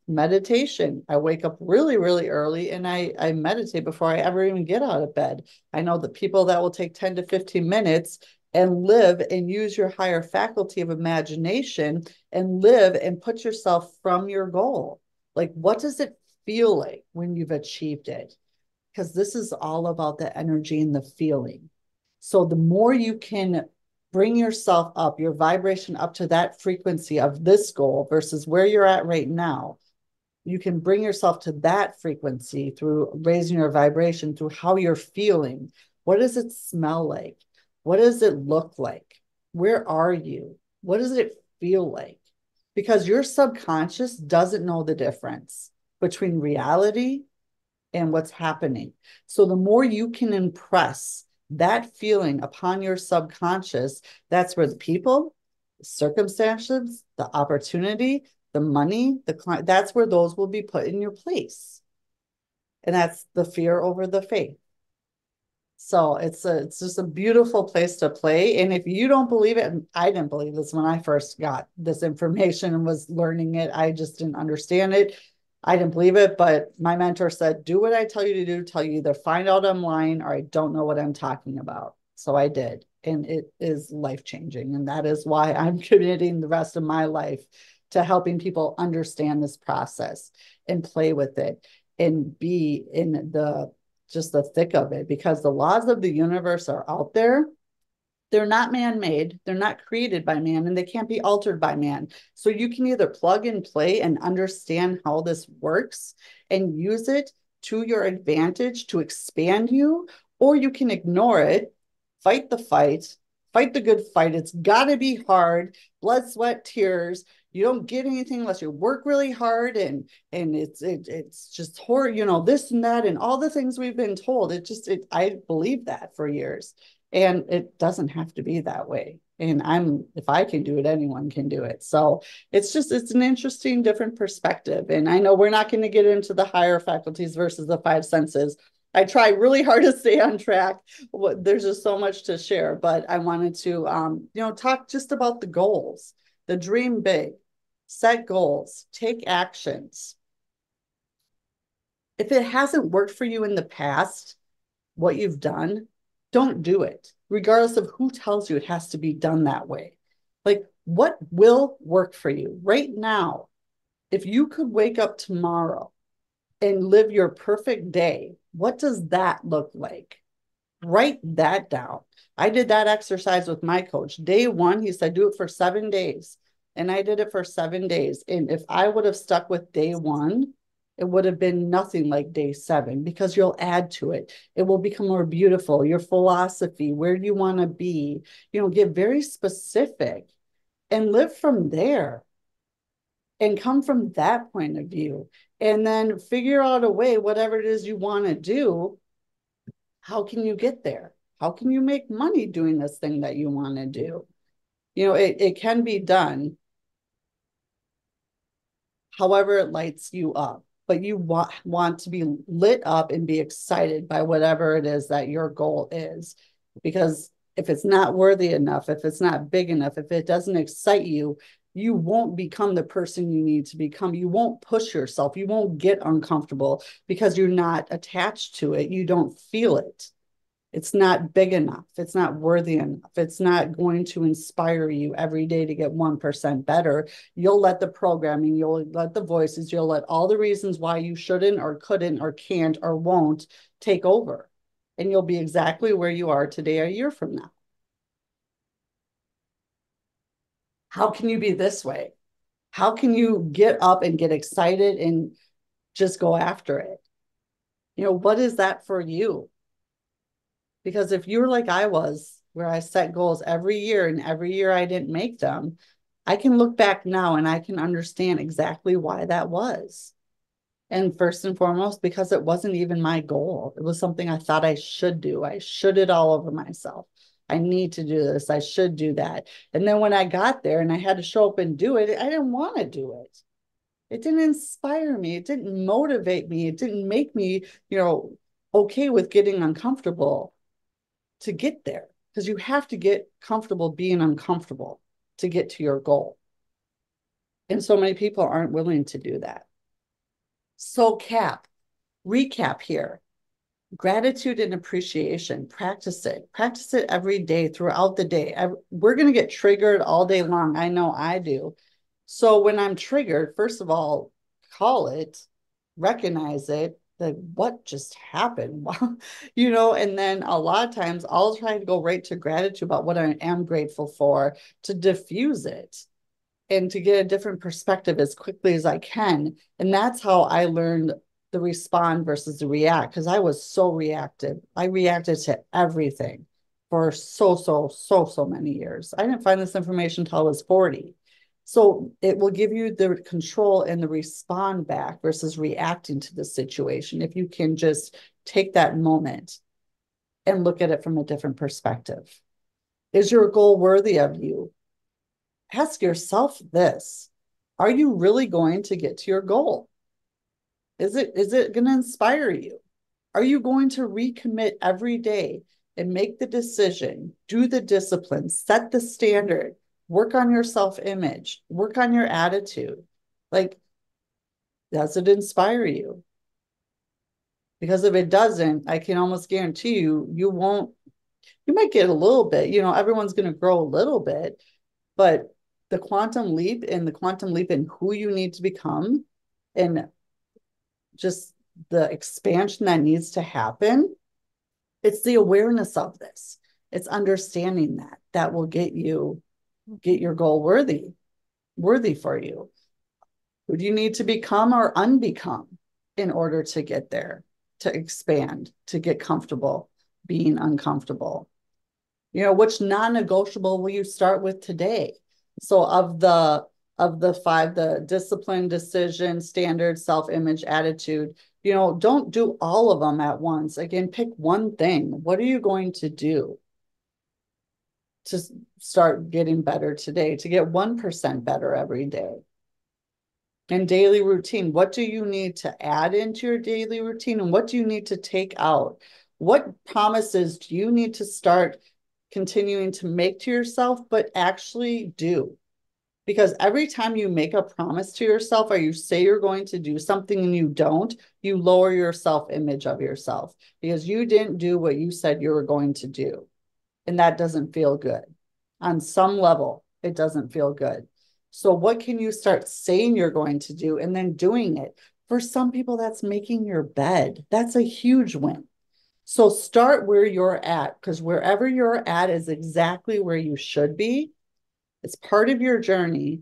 meditation. I wake up really, really early and I meditate before I ever even get out of bed. I know that people that will take 10 to 15 minutes and live and use your higher faculty of imagination and live and put yourself from your goal. Like, what does it feel like when you've achieved it? Because this is all about the energy and the feeling. So the more you can bring yourself up, your vibration up to that frequency of this goal versus where you're at right now, you can bring yourself to that frequency through raising your vibration, through how you're feeling. What does it smell like? What does it look like? Where are you? What does it feel like? Because your subconscious doesn't know the difference between reality and what's happening. So the more you can impress that feeling upon your subconscious, that's where the people, the circumstances, the opportunity, the money, the client, that's where those will be put in your place. And that's the fear over the faith. So it's just a beautiful place to play. And if you don't believe it, and I didn't believe this when I first got this information and was learning it, I just didn't understand it. I didn't believe it, but my mentor said, do what I tell you to do, tell you either find out online or I don't know what I'm talking about. So I did. And it is life-changing. And that is why I'm committing the rest of my life to helping people understand this process and play with it and be in the thick of it, because the laws of the universe are out there They're not man-made, they're not created by man, and they can't be altered by man. So you can either plug and play and understand how this works and use it to your advantage to expand you, or you can ignore it, fight the fight, fight the good fight. It's got to be hard, blood, sweat, tears. You don't get anything unless you work really hard, and it's just horror, this and that and all the things we've been told. I believe that for years. And it doesn't have to be that way. And if I can do it, anyone can do it. So it's an interesting, different perspective. And I know we're not going to get into the higher faculties versus the five senses. I try really hard to stay on track. There's just so much to share, but I wanted to, talk just about the goals, the dream big, set goals, take actions. If it hasn't worked for you in the past, what you've done, don't do it, regardless of who tells you it has to be done that way. Like, what will work for you right now? If you could wake up tomorrow and live your perfect day, what does that look like? Write that down. I did that exercise with my coach. Day one, he said, do it for 7 days. And I did it for 7 days. And if I would have stuck with day one, it would have been nothing like day seven because you'll add to it. It will become more beautiful. Your philosophy, where you want to be, get very specific and live from there and come from that point of view. And then figure out a way, whatever it is you want to do, how can you get there? How can you make money doing this thing that you want to do? It can be done however it lights you up, but you want to be lit up and be excited by whatever it is that your goal is. Because if it's not worthy enough, if it's not big enough, if it doesn't excite you, you won't become the person you need to become. You won't push yourself. You won't get uncomfortable because you're not attached to it. You don't feel it. It's not big enough. It's not worthy enough. It's not going to inspire you every day to get 1% better. You'll let the programming, you'll let the voices, you'll let all the reasons why you shouldn't or couldn't or can't or won't take over. And you'll be exactly where you are today, a year from now. How can you be this way? How can you get up and get excited and just go after it? What is that for you? Because if you were like I was, where I set goals every year and every year I didn't make them, I can look back now and I can understand exactly why that was. And first and foremost, because it wasn't even my goal. It was something I thought I should do. I should it all over myself. I need to do this. I should do that. And then when I got there and I had to show up and do it, I didn't want to do it. It didn't inspire me. It didn't motivate me. It didn't make me, okay with getting uncomfortable to get there, because you have to get comfortable being uncomfortable to get to your goal. And so many people aren't willing to do that. So recap here. Gratitude and appreciation, practice it. Practice it every day throughout the day. We're going to get triggered all day long. I know I do. So when I'm triggered, first of all, call it, recognize it, like what just happened? And then a lot of times I'll try to go right to gratitude about what I am grateful for to diffuse it and to get a different perspective as quickly as I can. And that's how I learned the respond versus the react, because I was so reactive. I reacted to everything for so many years. I didn't find this information until I was 40. So it will give you the control and the respond back versus reacting to the situation. If you can just take that moment and look at it from a different perspective. Is your goal worthy of you? Ask yourself this. Are you really going to get to your goal? Is it going to inspire you? Are you going to recommit every day and make the decision, do the discipline, set the standard, work on your self-image, work on your attitude? Like, does it inspire you? Because if it doesn't, I can almost guarantee you won't, you might get a little bit, everyone's going to grow a little bit, but the quantum leap and the quantum leap in who you need to become and just the expansion that needs to happen, it's the awareness of this. It's understanding that that will get your goal worthy for you. Who do you need to become or unbecome in order to get there, to expand, to get comfortable being uncomfortable? Which non-negotiable will you start with today? So of the five, the discipline, decision, standard, self-image, attitude, don't do all of them at once. Again, pick one thing. What are you going to do to start getting better today, to get 1% better every day? And daily routine, what do you need to add into your daily routine, and what do you need to take out? What promises do you need to start continuing to make to yourself, but actually do? Because every time you make a promise to yourself, or you say you're going to do something and you don't, you lower your self-image of yourself because you didn't do what you said you were going to do. And that doesn't feel good. On some level, it doesn't feel good. So what can you start saying you're going to do and then doing it? For some people, that's making your bed. That's a huge win. So start where you're at, because wherever you're at is exactly where you should be. It's part of your journey.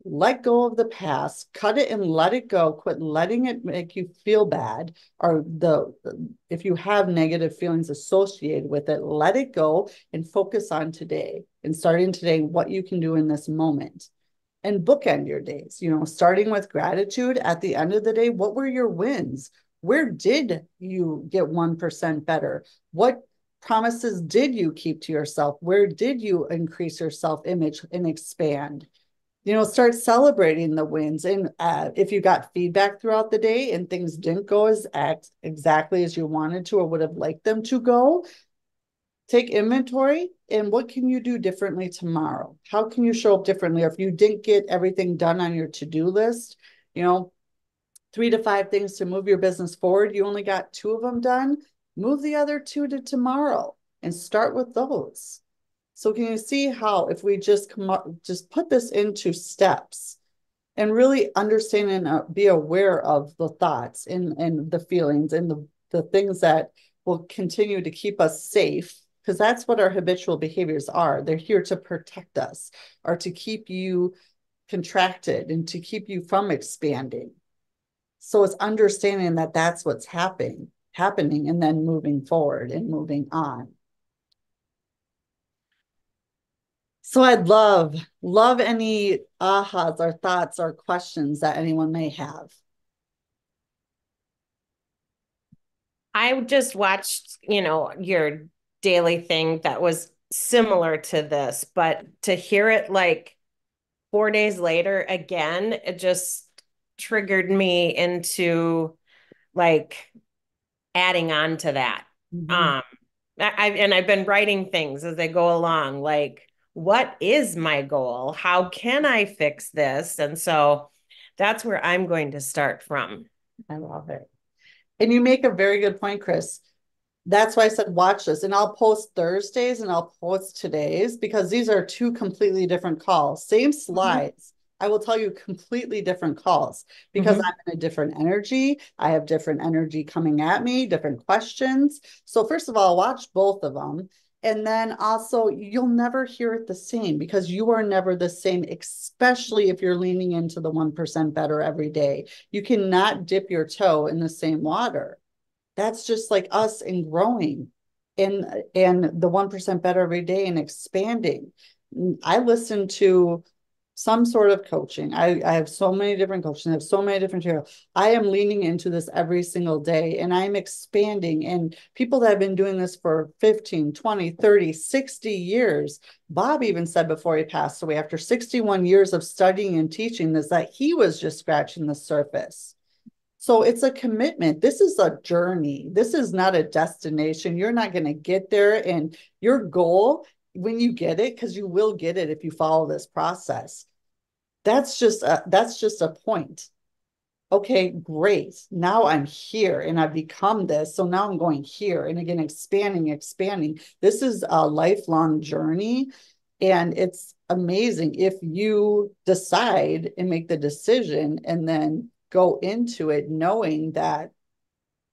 Let go of the past, cut it and let it go. Quit letting it make you feel bad, or if you have negative feelings associated with it, let it go and focus on today, and starting today, what you can do in this moment. And bookend your days, starting with gratitude. At the end of the day, what were your wins? Where did you get 1% better? What promises did you keep to yourself? Where did you increase your self-image and expand? Start celebrating the wins. And if you got feedback throughout the day and things didn't go exactly as you wanted to or would have liked them to go, take inventory and what can you do differently tomorrow? How can you show up differently? Or if you didn't get everything done on your to-do list, 3 to 5 things to move your business forward, you only got 2 of them done, move the other 2 to tomorrow and start with those. So can you see how if we just put this into steps and really understand and be aware of the thoughts and the feelings and the things that will continue to keep us safe, because that's what our habitual behaviors are. They're here to protect us or to keep you contracted and to keep you from expanding. So it's understanding that that's what's happening and then moving forward and moving on. So I'd love any ahas or thoughts or questions that anyone may have. I just watched, your daily thing that was similar to this, but to hear it like 4 days later again, it just triggered me into like adding on to that. Mm-hmm. Um, I've been writing things as I go along, like what is my goal? How can I fix this? And so that's where I'm going to start from. I love it. And you make a very good point, Chris. That's why I said watch this. And I'll post Thursdays and I'll post today's because these are 2 completely different calls. Same Mhm. slides. I will tell you completely different calls because Mhm. I'm in a different energy. I have different energy coming at me, different questions. So first of all, watch both of them. And then also you'll never hear it the same because you are never the same, especially if you're leaning into the 1% better every day. You cannot dip your toe in the same water. That's just like us in growing and the 1% better every day and expanding. I listen to some sort of coaching. I have so many different coaches. I have so many different materials. I am leaning into this every single day and I'm expanding. And people that have been doing this for 15, 20, 30, 60 years. Bob even said before he passed away, after 61 years of studying and teaching this, that he was just scratching the surface. So it's a commitment. This is a journey. This is not a destination. You're not going to get there. And your goal, when you get it, because you will get it if you follow this process, that's just a point. Okay, great. Now I'm here and I've become this. So now I'm going here and again, expanding. This is a lifelong journey. And it's amazing if you decide and make the decision and then go into it knowing that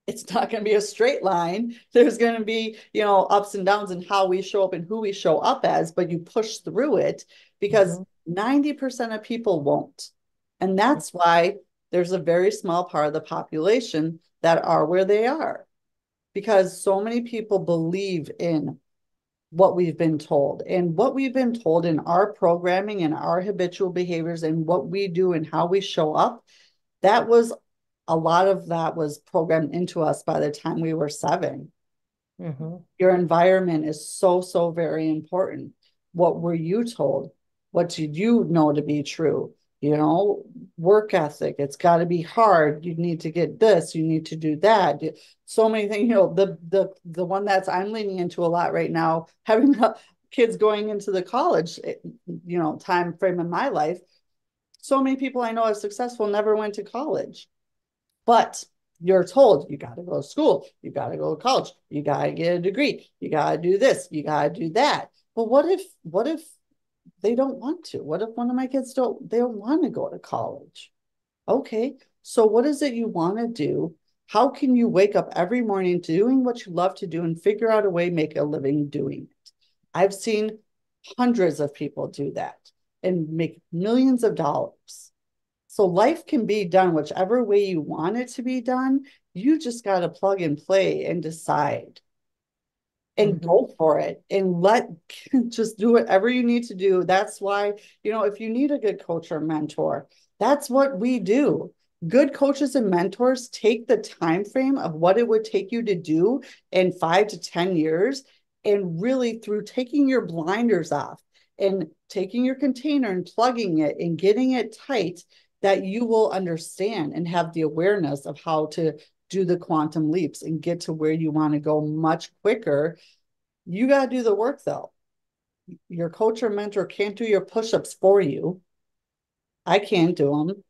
It's not going to be a straight line. There's going to be, ups and downs in how we show up and who we show up as, but you push through it because 90% of people won't. And that's why there's a very small part of the population that are where they are, because so many people believe in what we've been told, and what we've been told in our programming and our habitual behaviors and what we do and how we show up. That was a lot of that was programmed into us by the time we were 7. Your environment is so, so very important. What were you told? What did you know to be true? Work ethic. It's got to be hard. You need to get this. You need to do that. So many things. The one that's I'm leaning into a lot right now, having kids going into the college, time frame in my life. So many people I know are successful never went to college, but you're told you got to go to school, you got to go to college, you got to get a degree, you got to do this, you got to do that. But what if they don't want to? What if one of my kids they don't want to go to college? Okay, so what is it you want to do? How can you wake up every morning doing what you love to do and figure out a way to make a living doing it? I've seen hundreds of people do that and make millions of dollars. So life can be done whichever way you want it to be done. You just got to plug and play and decide and go for it and just do whatever you need to do. That's why, if you need a good coach or mentor, that's what we do. Good coaches and mentors take the time frame of what it would take you to do in 5 to 10 years, and really through taking your blinders off and taking your container and plugging it and getting it tight, that you will understand and have the awareness of how to do the quantum leaps and get to where you want to go much quicker. You got to do the work though. Your coach or mentor can't do your push-ups for you. I can't do them.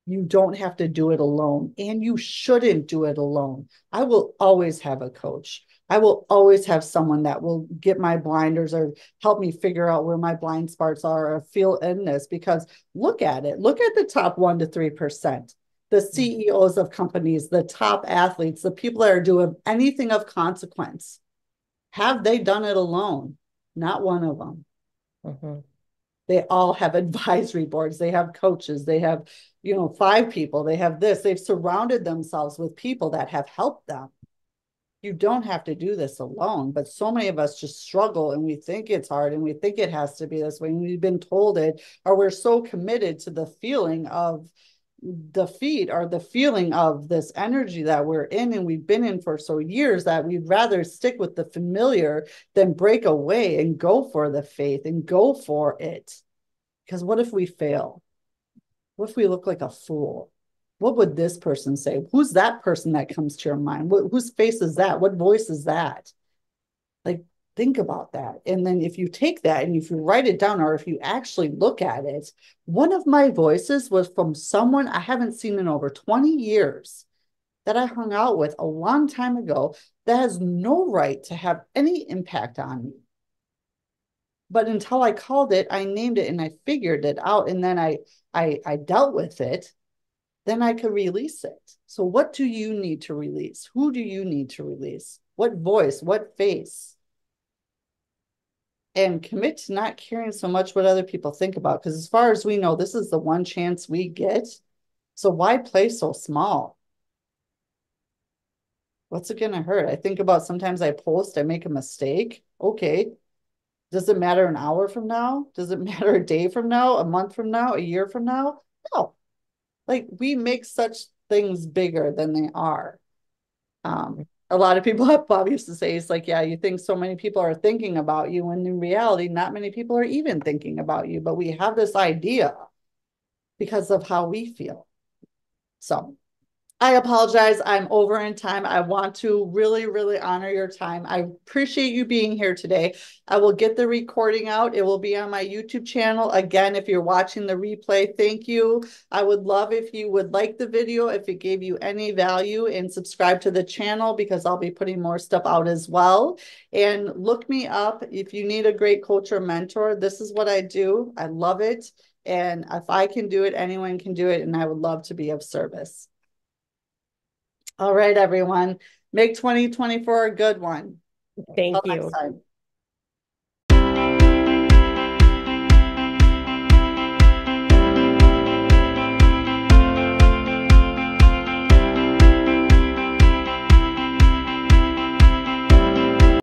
You don't have to do it alone, and you shouldn't do it alone. I will always have a coach. I will always have someone that will get my blinders or help me figure out where my blind spots are or feel in this, because look at it. Look at the top 1 to 3%, the CEOs of companies, the top athletes, the people that are doing anything of consequence. Have they done it alone? Not one of them. They all have advisory boards. They have coaches. They have, 5 people. They have this. They've surrounded themselves with people that have helped them. You don't have to do this alone, but so many of us just struggle, and we think it's hard, and we think it has to be this way. And we've been told it, or we're so committed to the feeling of defeat or the feeling of this energy that we're in and we've been in for so years, that we'd rather stick with the familiar than break away and go for the faith and go for it. Because what if we fail? What if we look like a fool? What would this person say? Who's that person that comes to your mind? Whose face is that? What voice is that? Like, think about that. And then if you take that and if you write it down, or if you actually look at it, one of my voices was from someone I haven't seen in over 20 years that I hung out with a long time ago, that has no right to have any impact on me. But until I called it, I named it and I figured it out, and then I dealt with it, then I could release it. So what do you need to release? Who do you need to release? What voice? What face? And commit to not caring so much what other people think about. Because as far as we know, this is the one chance we get. So why play so small? What's it going to hurt? I think about sometimes I post, I make a mistake. Okay. Does it matter an hour from now? Does it matter a day from now, a month from now, a year from now? No. Like, we make such things bigger than they are. A lot of people, Bob used to say, it's like, yeah, you think so many people are thinking about you, when in reality, not many people are even thinking about you, but we have this idea because of how we feel. So I apologize. I'm over in time. I want to really, really honor your time. I appreciate you being here today. I will get the recording out. It will be on my YouTube channel. Again, if you're watching the replay, thank you. I would love if you would like the video, if it gave you any value, and subscribe to the channel, because I'll be putting more stuff out as well. And look me up if you need a great coach or mentor. This is what I do. I love it. And if I can do it, anyone can do it. And I would love to be of service. All right, everyone. Make 2024 a good one. Thank Till next you. time.